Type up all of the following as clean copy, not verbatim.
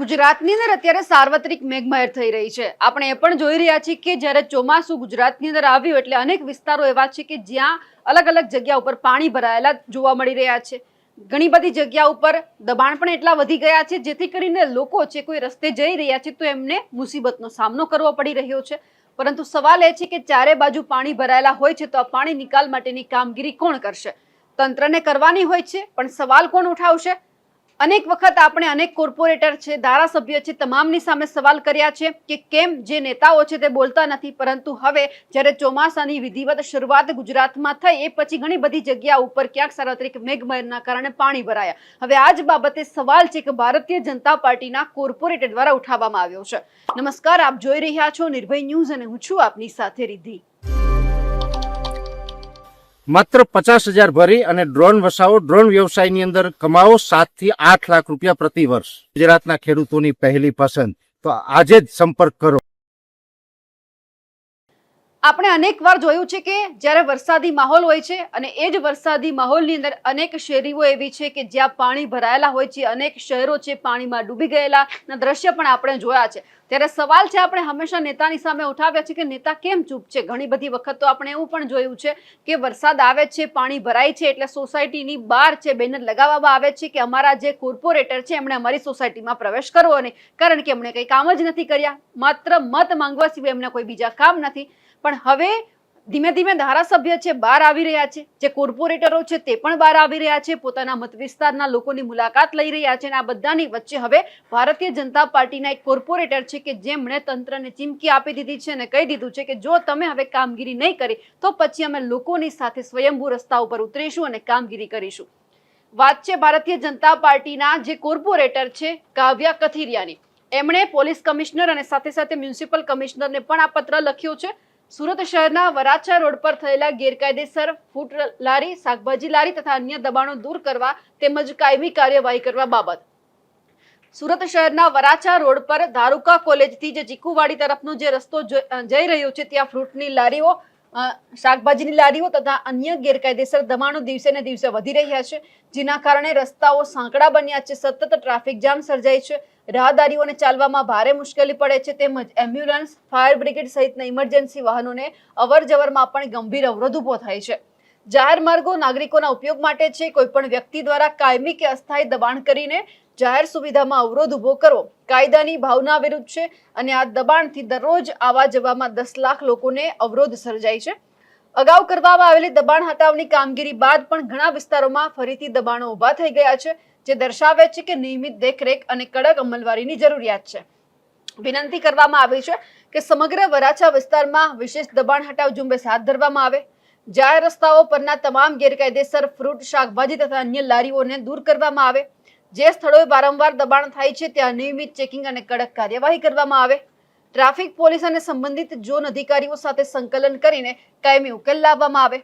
ગુજરાતની અંદર અત્યારે સાર્વત્રિક મેઘમહેર થઈ રહી છે। આપણે એ પણ જોઈ રહ્યા છીએ કે જ્યારે ચોમાસું ગુજરાતની અંદર આવ્યું એટલે અનેક વિસ્તારો એવા છે કે જ્યાં અલગ અલગ જગ્યા ઉપર પાણી ભરાયેલા જોવા મળી રહ્યા છે। ઘણી બધી જગ્યા ઉપર દબાણ પણ એટલા વધી ગયા છે જેથી કરીને લોકો છે કોઈ રસ્તે જઈ રહ્યા છે તો એમને મુસીબતનો સામનો કરવો પડી રહ્યો છે। પરંતુ સવાલ એ છે કે ચારે બાજુ પાણી ભરાયેલા હોય છે તો આ પાણી નિકાલ માટેની કામગીરી કોણ કરશે? તંત્રને કરવાની હોય છે, પણ સવાલ કોણ ઉઠાવશે? અનેક વખત આપણે અનેક કોર્પોરેટર છે, ધારાસભ્ય છે, તમામની સામે સવાલ કર્યા છે કે કેમ જે નેતાઓ છે તે બોલતા નથી। પરંતુ હવે જ્યારે ચોમાસાની વિધિવત શરૂઆત ગુજરાતમાં થઈ એ પછી ઘણી બધી જગ્યા ઉપર ક્યાંક સાર્વત્રિક મેઘમહેરના કારણે પાણી ભરાયા। હવે આ જ બાબતે સવાલ છે કે ભારતીય જનતા પાર્ટીના કોર્પોરેટર દ્વારા ઉઠાવવામાં આવ્યો છે। નમસ્કાર, આપ જોઈ રહ્યા છો નિર્ભય ન્યૂઝ અને હું છું આપની સાથે રિદ્ધિ। માત્ર 50,000 ભરી અને ડ્રોન વસાવો, ડ્રોન વ્યવસાયની અંદર કમાવો 7 થી 8 લાખ રૂપિયા પ્રતિ વર્ષ। ગુજરાતના ખેડૂતોની પહેલી પસંદ, તો આજે જ સંપર્ક કરો। આપણે અનેક વાર જોયું છે કે જ્યારે વરસાદી માહોલ હોય છે અને એ જ વરસાદી માહોલની અંદર અનેક શેરીઓ એવી છે કે જ્યાં પાણી ભરાયેલા હોય છે, અનેક શહેરો છે પાણીમાં ડૂબી ગયેલા દ્રશ્ય પણ આપણે જોયા છે। ત્યારે સવાલ છે આપણે હંમેશા નેતાની સામે ઉઠાવ્યા છે કે નેતા કેમ ચૂપ છે? ઘણી બધી વખત તો આપણે એવું પણ જોયું છે કે વરસાદ આવે છે, પાણી ભરાય છે એટલે સોસાયટીની બહાર છે બેનર લગાવવામાં આવે છે કે અમારા જે કોર્પોરેટર છે એમણે અમારી સોસાયટીમાં પ્રવેશ કરવો નહીં, કારણ કે એમણે કંઈ કામ જ નથી કર્યા, માત્ર મત માંગવા સિવાય એમને કોઈ બીજા કામ નથી। પણ હવે ધીમે ધીમે ધારાસભ્ય છે બહાર આવી રહ્યા છે, જે કોર્પોરેટરો છે તે પણ બહાર આવી રહ્યા છે, પોતાના મત વિસ્તારના લોકોની મુલાકાત લઈ રહ્યા છે। અને આ બધાની વચ્ચે હવે ભારતીય જનતા પાર્ટીના એક કોર્પોરેટર છે કે જેમણે તંત્રને ચીમકી આપી દીધી છે અને કહી દીધું છે કે જો તમે હવે કામગીરી નહીં કરી તો પછી અમે લોકોની સાથે સ્વયંભૂ રસ્તા ઉપર ઉતરીશું અને કામગીરી કરીશું। વાત છે ભારતીય જનતા પાર્ટીના જે કોર્પોરેટર છે કાવ્યા કથિરિયાની। એમણે પોલીસ કમિશનર અને સાથે સાથે મ્યુનિસિપલ કમિશનરને પણ આ પત્ર લખ્યો છે। સુરત શહેરના વરાછા રોડ પર થયેલા ગેરકાયદેસર ફૂડ લારી, શાકભાજી લારી તથા અન્ય દબાણો દૂર કરવા તેમજ કાયમી કાર્યવાહી કરવા બાબત સુરત શહેરના વરાછા રોડ પર ધારુકા કોલેજથી જે ચીકુવાડી તરફનો જે રસ્તો જઈ રહ્યો છે ત્યાં ફ્રૂટની લારીઓ, શાકભાજીની લારીઓ તથા અન્ય ગેરકાયદેસર દબાણો દિવસે ને દિવસે વધી રહ્યા છે, જેના કારણે રસ્તાઓ સાંકડા બન્યા છે, સતત ટ્રાફિક જામ સર્જાય છે, રાહદારીઓને ચાલવામાં ભારે મુશ્કેલી પડે છે, તેમજ એમ્બ્યુલન્સ, ફાયર બ્રિગેડ સહિતના ઇમરજન્સી વાહનોને અવર જવરમાં પણ ગંભીર અવરોધ ઉભો થાય છે। જાહેર માર્ગો નાગરિકોના ઉપયોગ માટે છે, કોઈ પણ વ્યક્તિ દ્વારા કાયમી કે અસ્થાયી દબાણ કરીને જાહેર સુવિધામાં અવરોધ ઉભો કરવો કાયદાની ભાવના વિરુદ્ધ છે અને આ દબાણથી દરરોજ આવા જવામાં 10 લાખ લોકોને અવરોધ સર્જાય છે। અગાઉ કરવામાં આવેલી દબાણ હટાવની કામગીરી બાદ પણ ઘણા વિસ્તારોમાં ફરીથી દબાણો ઉભા થઈ ગયા છે, જે દર્શાવે છે કે નિયમિત દેખરેખ અને કડક અમલવારીની જરૂરિયાત છે। વિનંતી કરવામાં આવી છે કે સમગ્ર વરાછા વિસ્તારમાં વિશેષ દબાણ હટાવ ઝુંબેશ હાથ ધરવામાં આવે, જાહેર રસ્તાઓ પરના તમામ ગેરકાયદેસર ફ્રૂટ, શાકભાજી તથા અન્ય લારીઓને દૂર કરવામાં આવે, જે સ્થળોએ વારંવાર દબાણ થાય છે ત્યાં નિયમિત ચેકિંગ અને કડક કાર્યવાહી કરવામાં આવે, ટ્રાફિક પોલીસ અને સંબંધિત ઝોન અધિકારીઓ સાથે સંકલન કરીને કાયમી ઉકેલ લાવવામાં આવે,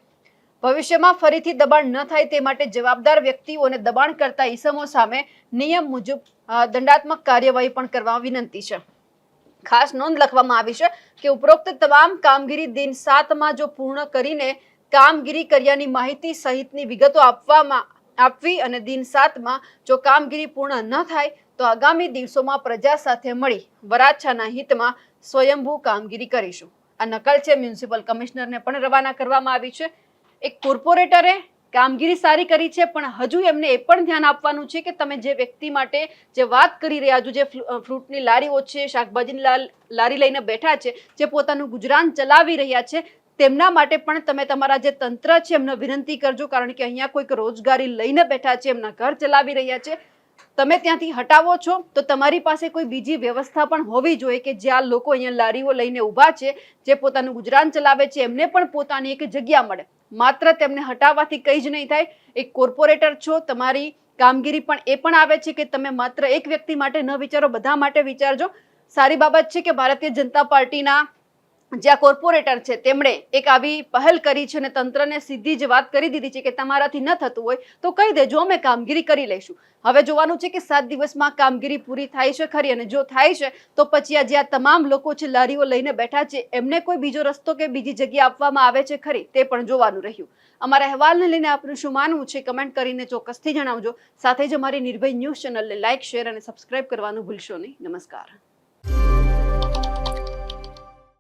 ભવિષ્યમાં ફરીથી દબાણ ન થાય તે માટે જવાબદાર વ્યક્તિઓ અને દબાણ કરતા ઈસમો સામે નિયમ મુજબ દંડાત્મક કાર્યવાહી પણ કરવા વિનંતી છે। ખાસ નોંધ લખવામાં આવી છે કે ઉપરોક્ત તમામ કામગીરી દિન 7માં જો પૂર્ણ કરીને કામગીરી કર્યાની માહિતી સહિતની વિગતો આપવી અને દિન 7માં જો કામગીરી પૂર્ણ ન થાય તો આગામી દિવસોમાં પ્રજા સાથે મળી વરાછાના હિતમાં સ્વયંભૂ કામગીરી કરીશું। આ નકલ છે મ્યુનિસિપલ કમિશનરને પણ રવાના કરવામાં આવી છે। એક કોર્પોરેટરે કામગીરી સારી કરી છે, પણ હજુ એમને એ પણ ધ્યાન આપવાનું છે કે તમે જે વ્યક્તિ માટે જે વાત કરી રહ્યા છો, જે ફ્રૂટની લારીઓ છે, શાકભાજીની લારી લઈને બેઠા છે, જે પોતાનું ગુજરાન ચલાવી રહ્યા છે, તેમના માટે પણ તમે તમારા જે તંત્ર છે એમને વિનંતી કરજો, કારણ કે અહીંયા કોઈક રોજગારી લઈને બેઠા છે, એમના ઘર ચલાવી રહ્યા છે, તમે ત્યાંથી હટાવો છો તો તમારી પાસે કોઈ બીજી વ્યવસ્થા પણ હોવી જોઈએ કે જ્યાં લોકો અહીંયા લારીઓ લઈને ઊભા છે, જે પોતાનું ગુજરાન ચલાવે છે, એમને પણ પોતાની એક જગ્યા મળે। માત્ર તેમને હટાવવાથી કંઈ જ નહીં થાય। એક કોર્પોરેટર છો, તમારી કામગીરી પણ એ પણ આવે છે કે તમે માત્ર એક વ્યક્તિ માટે ન વિચારો, બધા માટે વિચારજો। સારી બાબત છે કે ભારતીય જનતા પાર્ટીના જ્યાં કોર્પોરેટર છે તેમણે એક આવી પહેલ કરી છે અને તંત્રને સીધી જ વાત કરી દીધી છે કે તમારાથી ન થતું હોય તો કહી દેજો, અમે કામગીરી કરી લઈશું. હવે જોવાનું છે કે 7 દિવસમાં કામગીરી પૂરી થાય છે ખરી, અને જો થાય છે તો પછી આ જ્યાં તમામ લોકો છે લારીઓ લઈને બેઠા છે એમને કોઈ બીજો રસ્તો કે બીજી જગ્યા આપવામાં આવે છે ખરી, તે પણ જોવાનું રહ્યું. અમારા અહેવાલને લઈને આપનું શું માનવું છે કમેન્ટ કરીને ચોક્કસથી જણાવજો. સાથે જ અમારી નિર્ભય ન્યૂઝ ચેનલને લાઇક, શેર અને સબસ્ક્રાઇબ કરવાનું ભૂલશો નહીં. નમસ્કાર.